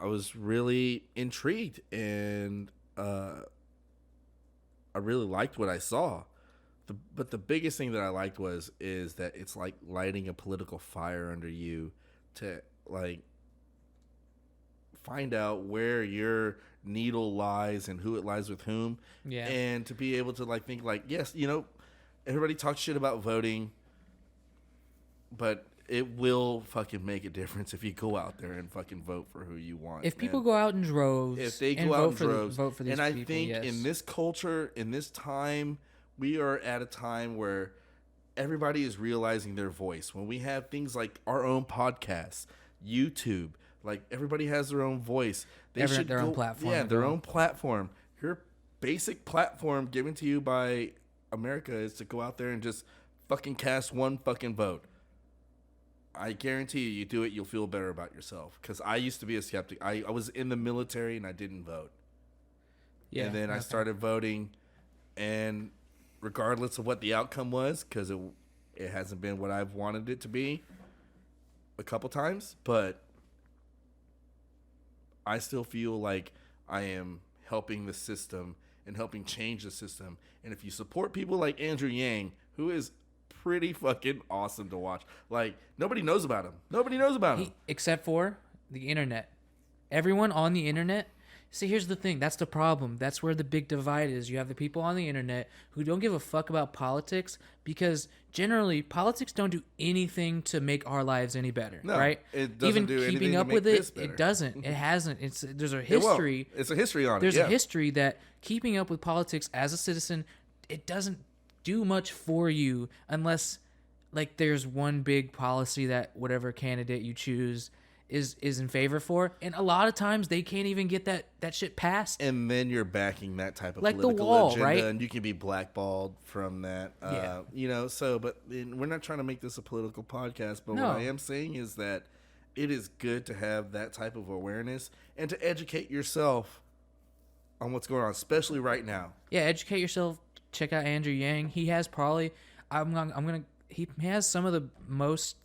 was really intrigued, and I really liked what I saw. But the biggest thing that I liked is that it's like lighting a political fire under you to find out where your needle lies and who it lies with whom. Yeah. And to be able to think yes, everybody talks shit about voting, but it will fucking make a difference if you go out there and fucking vote for who you want. If people go out in droves, if they go out in droves, vote for these and I people, think yes. in this culture, in this time, we are at a time where everybody is realizing their voice. When we have things like our own podcasts, YouTube, everybody has their own voice. They should their own platform. Yeah, their own platform. Your basic platform given to you by America is to go out there and just fucking cast one fucking vote. I guarantee you do it, you'll feel better about yourself. Because I used to be a skeptic. I was in the military and I didn't vote. Yeah, and then I started voting, and regardless of what the outcome was, because it hasn't been what I've wanted it to be a couple times, but I still feel like I am helping the system and helping change the system. And if you support people like Andrew Yang, who is pretty fucking awesome to watch. Nobody knows about him. Nobody knows about him. Except for the internet. Everyone on the internet See, here's the thing. That's the problem. That's where the big divide is. You have the people on the internet who don't give a fuck about politics because generally politics don't do anything to make our lives any better, No, right? it doesn't Even do anything keeping to up make with this it, better. it doesn't. It hasn't. There's a It won't. history. It's a history on it. There's Yeah. a history that keeping up with politics as a citizen, it doesn't do much for you unless like there's one big policy that whatever candidate you choose is in favor for, and a lot of times they can't even get that shit passed. And then you're backing that type of Like the political wall, agenda, right? and you can be blackballed from that. Yeah. You know, so, but we're not trying to make this a political podcast, but No. what I am saying is that it is good to have that type of awareness and to educate yourself on what's going on, especially right now. Yeah, educate yourself. Check out Andrew Yang. He has probably he has some of the most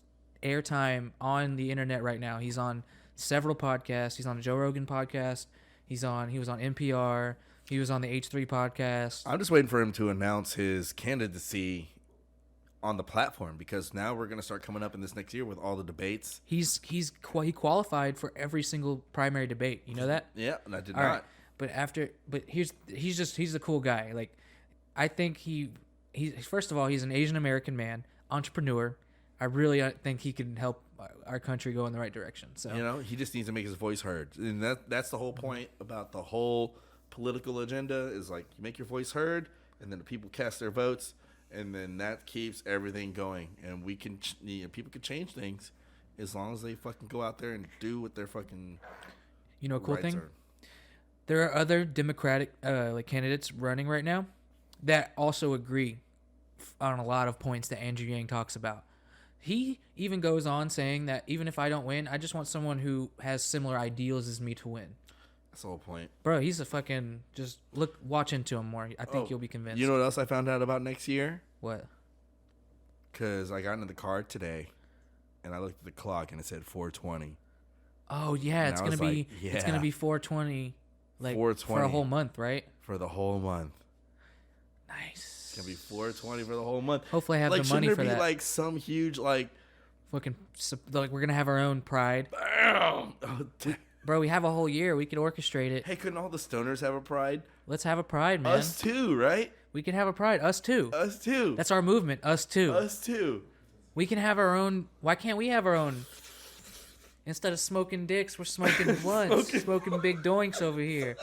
airtime on the internet right now. He's on several podcasts. He's on a Joe Rogan podcast. He was on NPR. He was on the H3 podcast. I'm just waiting for him to announce his candidacy on the platform because now we're going to start coming up in this next year with all the debates. He qualified for every single primary debate. You know that? Yeah, and I did All not. right. But he's a cool guy. Like, I think he's first of all, he's an Asian American man, entrepreneur. I really think he can help our country go in the right direction. So You know, he just needs to make his voice heard. And that's the whole point about the whole political agenda is like you make your voice heard and then the people cast their votes and then that keeps everything going. And we can, people can change things as long as they fucking go out there and do what their fucking you know, a cool rights thing. are. There are other Democratic like candidates running right now that also agree on a lot of points that Andrew Yang talks about. He even goes on saying that even if I don't win, I just want someone who has similar ideals as me to win. That's the whole point. Bro, he's a fucking watch into him more. I think you'll be convinced. You know what else I found out about next year? What? Because I got into the car today and I looked at the clock and it said 4:20. Oh yeah, And it's I gonna was be like, it's gonna yeah. be 420, like 420. for a whole month, right? For the whole month. Nice. It's gonna be 420 for the whole month. Hopefully, I have like, the money shouldn't for there be that. like some huge like, Like we're gonna have our own pride, bam! Oh, bro. We have a whole year. We could orchestrate it. hey, couldn't all the stoners have a pride? Let's have a pride, man. Us too, right? We can have a pride. Us too. Us too. That's our movement. Us too. Us too. We can have our own. Why can't we have our own? Instead of smoking dicks, we're smoking blunts, smoking big doinks over here.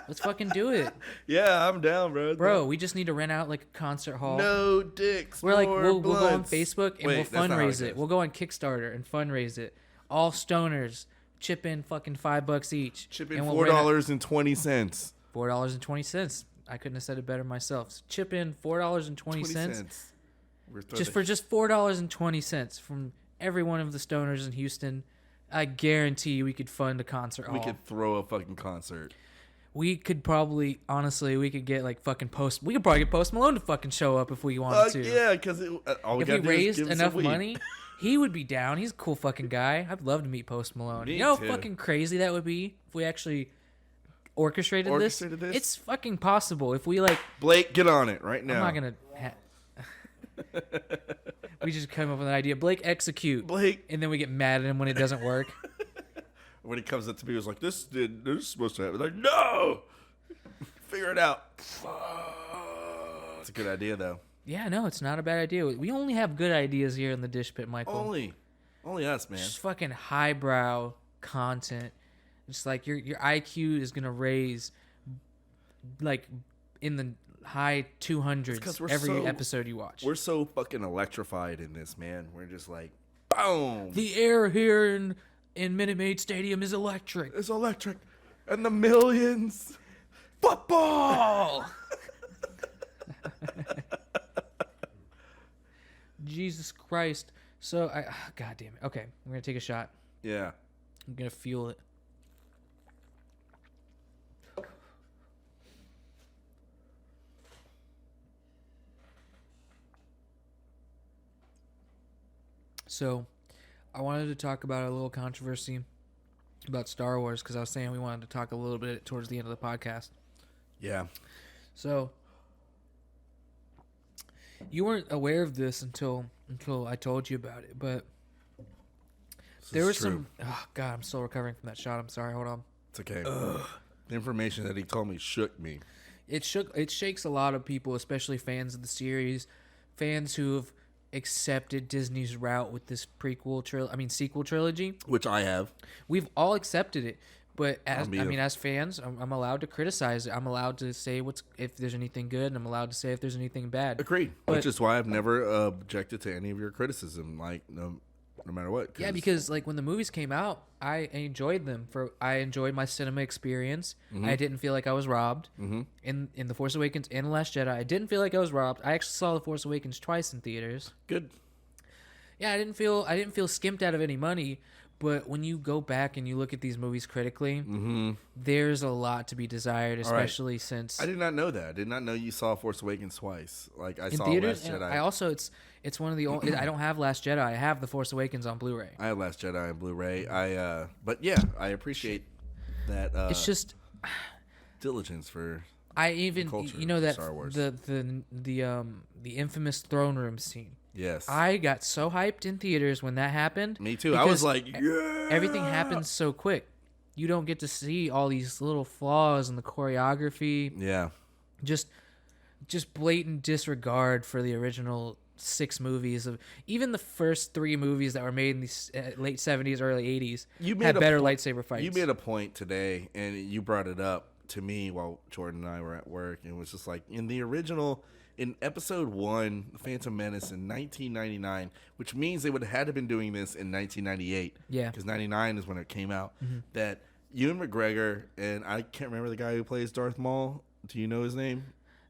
Let's fucking do it, Yeah, I'm down, bro. bro. We just need to rent out like a concert hall. No dicks. We're like more we'll go on blunts. Facebook and Wait, we'll that's not how fundraise it. goes. We'll go on Kickstarter and fundraise it. All stoners chip in fucking $5 each. Chip in and we'll rent out- $4.20. $4.20. I couldn't have said it better myself. Chip in $4.20 just for just $4.20 from every one of the stoners in Houston. I guarantee we could fund a concert hall. we could throw a fucking concert. We could probably, honestly, we could get like fucking We could probably get Post Malone to fucking show up if we wanted to. Yeah, because all we If we gotta do is raised give him enough some weed. money, he would be down. He's a cool fucking guy. I'd love to meet Post Malone. Me You know too. how fucking crazy that would be if we actually orchestrated this? Orchestrated this? It's fucking possible. If we like, Blake, get on it right now. I'm not gonna. We just come up with an idea. Blake, execute. Blake, And then we get mad at him when it doesn't work. when he comes up to me, he was like, "This is supposed to happen." Like, no, figure it out. It's a good idea, though. Yeah, no, it's not a bad idea. We only have good ideas here in the Dish Pit, Michael. Only us, man. Just fucking highbrow content. Just like your IQ is gonna raise like in the high 'cause 200s we're every so- episode you watch. We're so fucking electrified in this, man. We're just like, boom. The air here in Minute Maid Stadium is electric. It's electric, and the millions. Football. Jesus Christ. So God damn it. Okay, we're gonna take a shot. Yeah. I'm gonna fuel it. So, I wanted to talk about a little controversy about Star Wars because I was saying we wanted to talk a little bit towards the end of the podcast. Yeah. So, you weren't aware of this until I told you about it, but This there is was true. some. Oh God, I'm still recovering from that shot. I'm sorry. Hold on. It's okay. The information that he told me shook me. It shakes a lot of people, especially fans of the series, fans who have accepted Disney's route with this sequel trilogy. Which I have. We've all accepted it, but as I'll be as fans, I'm allowed to criticize it. I'm allowed to say if there's anything good, and I'm allowed to say if there's anything bad. Agreed. But- Which is why I've never objected to any of your criticism, like no matter what. Yeah, because like when the movies came out, I enjoyed them. I enjoyed my cinema experience. I didn't feel like I was robbed. In The Force Awakens and The Last Jedi, I didn't feel like I was robbed. I actually saw The Force Awakens twice in theaters. Good. Yeah, I didn't feel skimped out of any money. But when you go back and you look at these movies critically, there's a lot to be desired, especially since I did not know that. I did not know you saw Force Awakens twice. Like I in saw theaters. Last And Jedi. I also it's one of the only I don't have Last Jedi. I have The Force Awakens on Blu-ray. I have Last Jedi on Blu-ray. But yeah, I appreciate that. It's just diligence for. I even culture you know of that Star Wars. the infamous throne room scene. Yes. I got so hyped in theaters when that happened. Me too. I was because like, yeah. everything happens so quick. You don't get to see all these little flaws in the choreography. Yeah. Just blatant disregard for the original 6 movies of even the first 3 movies that were made in the late 70s, early 80s had better lightsaber fights. You made a point today, and you brought it up to me while Jordan and I were at work, and it was just like in episode 1, The Phantom Menace in 1999, which means they would have had to been doing this in 1998. Yeah. Because 99 is when it came out. That Ewan McGregor, and I can't remember the guy who plays Darth Maul. Do you know his name?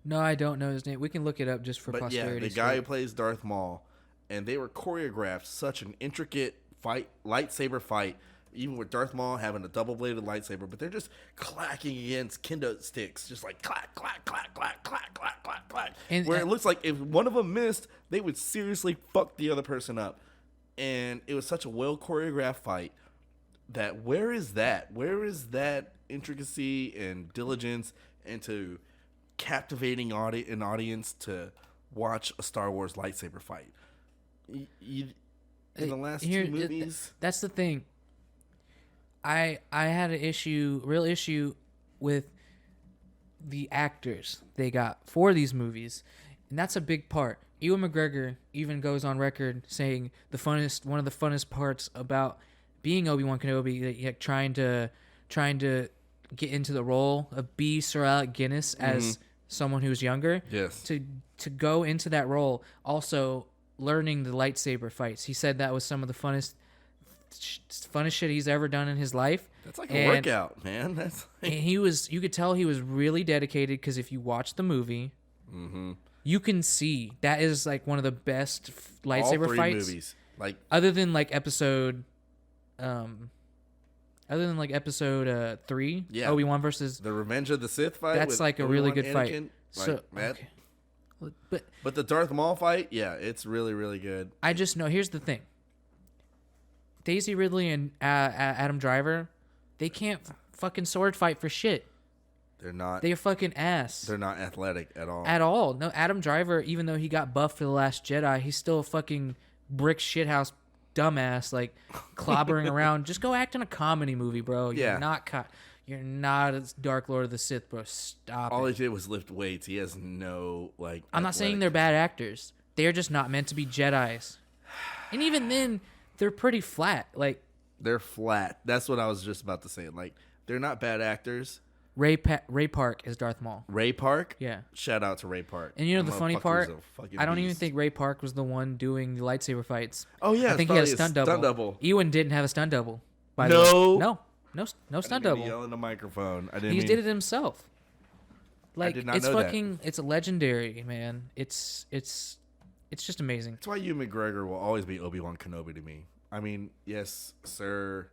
No, I don't know his name. We can look it up just for But posterity. yeah, the guy who plays Darth Maul, and they were choreographed such an intricate lightsaber fight, even with Darth Maul having a double-bladed lightsaber, but they're just clacking against kendo sticks, just like clack, clack, clack, clack, clack, clack, clack, clack. And- Where it looks like if one of them missed, they would seriously fuck the other person up. And it was such a well-choreographed fight that where is that? Where is that intricacy and diligence into captivating an audience to watch a Star Wars lightsaber fight? In the last 2 movies, that's the thing. I had an real issue with the actors they got for these movies, and that's a big part. Ewan McGregor even goes on record saying one of the funnest parts about being Obi-Wan Kenobi, like trying to get into the role of Sir Alec Guinness as someone who's younger. yes, To go into that role, also learning the lightsaber fights. He said that was some of the funnest shit he's ever done in his life. that's like a workout, man. That's And you could tell he was really dedicated, because if you watch the movie, you can see that is like one of the best lightsaber all 3 fights. movies. Like Other than like episode 3, Yeah. Obi-Wan versus. the Revenge of the Sith fight. That's with like a really Obi-Wan, good fight. Anakin, So, like that. okay. But But the Darth Maul fight, yeah, it's really, really good. I just know, here's the thing. Daisy Ridley and Adam Driver, they can't fucking sword fight for shit. They're not. They're fucking ass. They're not athletic at all. At all. No, Adam Driver, even though he got buffed for The Last Jedi, he's still a fucking brick shithouse dumbass, like clobbering around. Just go act in a comedy movie, bro. Yeah. You're not a Dark Lord of the Sith, bro. Stop All it. he did was lift weights. He has no like. I'm not saying they're bad actors. They're just not meant to be Jedis. And even then, they're pretty flat. Like They're flat. That's what I was just about to say. Like they're not bad actors. Ray Park is Darth Maul. Ray Park. Yeah. Shout out to Ray Park. And you know That the funny motherfucker's part? a fucking I don't even beast. think Ray Park was the one doing the lightsaber fights. Oh yeah, I think he had a stunt double. Ewan didn't have a stunt double. By the No. way. No stunt double. Yell in the microphone. I didn't. He mean, did it himself. Like did not it's know that. fucking, it's legendary, man. It's just amazing. That's why Ewan McGregor will always be Obi-Wan Kenobi to me. I mean, yes, Sir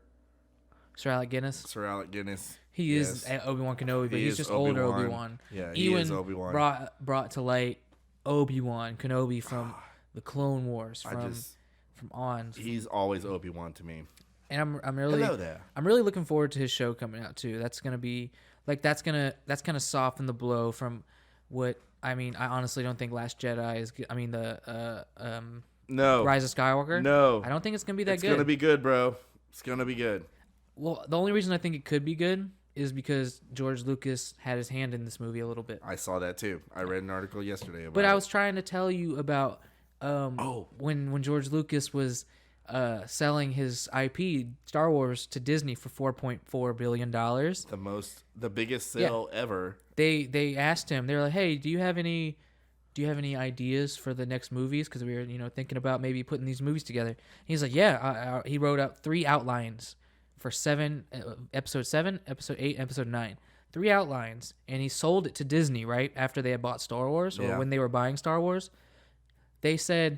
Alec Guinness. Alec Guinness. He yes. is Obi-Wan Kenobi, but He he's is just older Obi-Wan. Obi-Wan. Yeah, he Ewan is Obi-Wan. brought to light Obi-Wan Kenobi from the Clone Wars, from On. He's always Obi-Wan to me. And I'm really Hello there. I'm really looking forward to his show coming out too. That's gonna be like that's gonna soften the blow from what I mean. I honestly don't think Last Jedi is. I mean the No. Rise of Skywalker. No. I don't think it's gonna be that It's good. gonna be good, bro. It's gonna be good. Well, the only reason I think it could be good is because George Lucas had his hand in this movie a little bit. I saw that too. I read an article yesterday about But I it. was trying to tell you about when George Lucas was selling his IP Star Wars to Disney for $4.4 billion. The biggest sale ever. They asked him. They were like, "Hey, do you have any ideas for the next movies? Because we were thinking about maybe putting these movies together." He's like, "Yeah." He wrote out 3 outlines for episode 7, episode 8, episode 9. 3 outlines, and he sold it to Disney right after they had bought Star Wars, or when they were buying Star Wars. They said,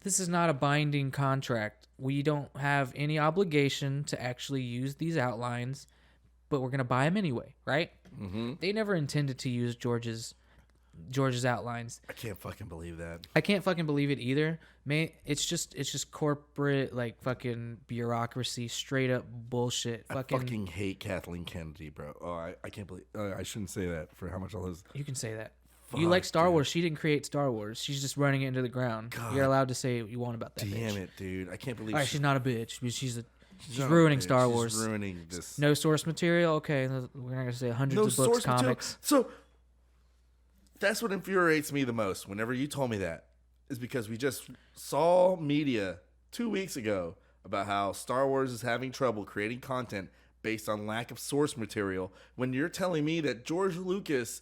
"This is not a binding contract. We don't have any obligation to actually use these outlines, but we're gonna buy them anyway, right?" Mm-hmm. They never intended to use George's outlines. I can't fucking believe that. I can't fucking believe it either. Man, it's just corporate, like, fucking bureaucracy, straight up bullshit. I fucking hate Kathleen Kennedy, bro. Oh, I can't believe. I shouldn't say that for how much I love. You can say that. You like Star Wars. She didn't create Star Wars. She's just running it into the ground. God. You're allowed to say what you want about that bitch. Damn it, dude. I can't believe. All right, she's not a bitch. She's not ruining a bitch. Star Wars. She's ruining this. No source material. Okay, we're not gonna say hundreds of books, comics. So that's what infuriates me the most. Whenever you told me that, is because we just saw media 2 weeks ago about how Star Wars is having trouble creating content based on lack of source material. When you're telling me that George Lucas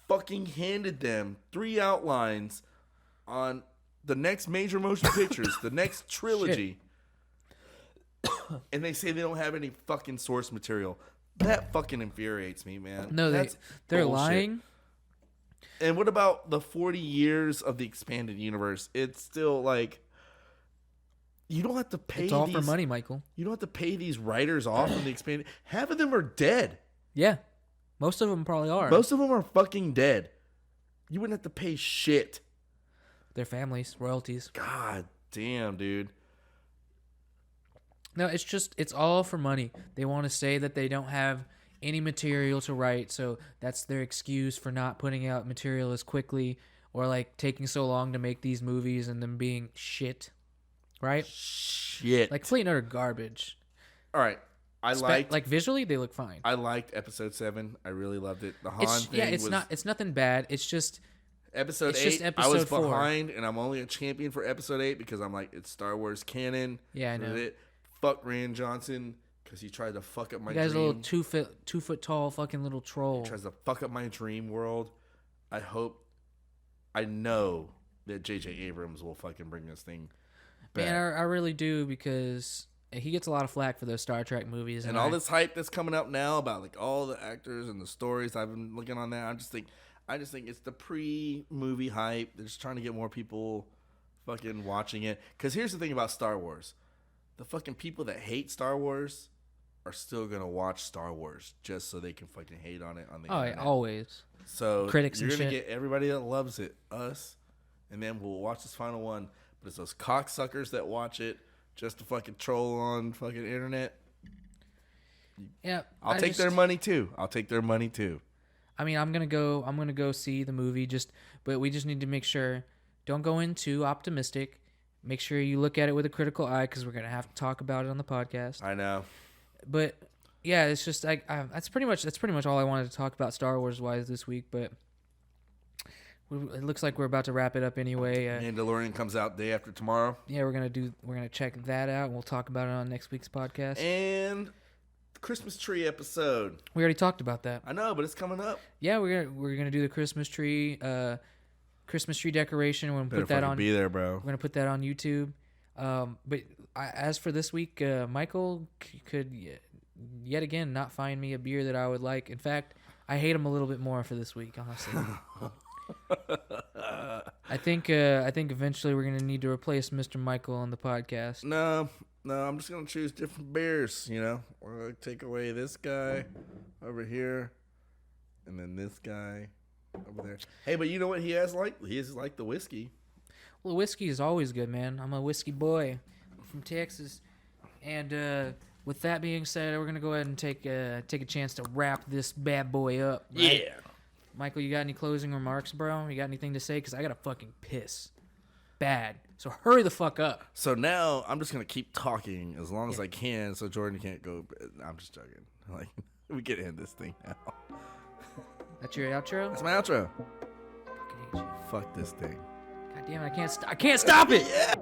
fucking handed them 3 outlines on the next major motion pictures, the next trilogy. And they say they don't have any fucking source material. That fucking infuriates me, man. No, they're lying. And what about the 40 years of the expanded universe? It's still like you don't have to pay. It's all for money, Michael. You don't have to pay these writers off from the expanded. Half of them are dead. Yeah, most of them probably are. Most of them are fucking dead. You wouldn't have to pay shit. Their families, royalties. God damn, dude. No, it's all for money. They want to say that they don't have any material to write, so that's their excuse for not putting out material as quickly, or like taking so long to make these movies and them being shit, right? Shit. Like Fleet are garbage. All right. Like visually they look fine. I liked episode 7. I really loved it. The Han thing it's nothing bad. It's just episode 8. I was behind, and I'm only a champion for episode 8 because I'm like, it's Star Wars canon. Yeah, I know. Fuck Rian Johnson because he tried to fuck up my dream. You guys, a little 2 foot tall fucking little troll. He tries to fuck up my dream world. I know that J.J. Abrams will fucking bring this thing back. Man, I really do, because he gets a lot of flack for those Star Trek movies. And all this hype that's coming up now about like all the actors and the stories. I've been looking on that. I just think it's the pre-movie hype. They're just trying to get more people fucking watching it. Because here's the thing about Star Wars. The fucking people that hate Star Wars are still going to watch Star Wars just so they can fucking hate on it on the internet. Oh, always. So critics you're and going to shit. get everybody that loves it, us, and then we'll watch this final one. But it's those cocksuckers that watch it just to fucking troll on fucking internet. Yeah. I'll take their money too. I mean, I'm gonna go see the movie, but we just need to make sure, don't go in too optimistic. Make sure you look at it with a critical eye, because we're gonna have to talk about it on the podcast. I know. But yeah, it's just like that's pretty much all I wanted to talk about Star Wars wise this week. But it looks like we're about to wrap it up anyway. Mandalorian comes out day after tomorrow. Yeah, we're gonna check that out, and we'll talk about it on next week's podcast. And the Christmas tree episode. We already talked about that. I know, but it's coming up. Yeah, we're gonna do the Christmas tree decoration. We're gonna put that on. Be there, bro. We're gonna put that on YouTube. But as for this week, Michael could yet again not find me a beer that I would like. In fact, I hate him a little bit more for this week, honestly. I think eventually we're gonna need to replace Mr. Michael on the podcast. No, I'm just gonna choose different beers. We're gonna take away this guy over here, and then this guy over there. Hey, but you know what he has like? He has like the whiskey. Well, whiskey is always good, man. I'm a whiskey boy from Texas, and with that being said, we're gonna go ahead and take a chance to wrap this bad boy up. Right? Yeah. Michael, you got any closing remarks, bro? You got anything to say? Because I got to fucking piss. Bad. So hurry the fuck up. So now I'm just going to keep talking as long as I can so Jordan can't go. I'm just joking. Like, We can end this thing now. That's your outro? That's my outro. Fucking hate you. Fuck this thing. God damn it, I can't stop it! Yeah.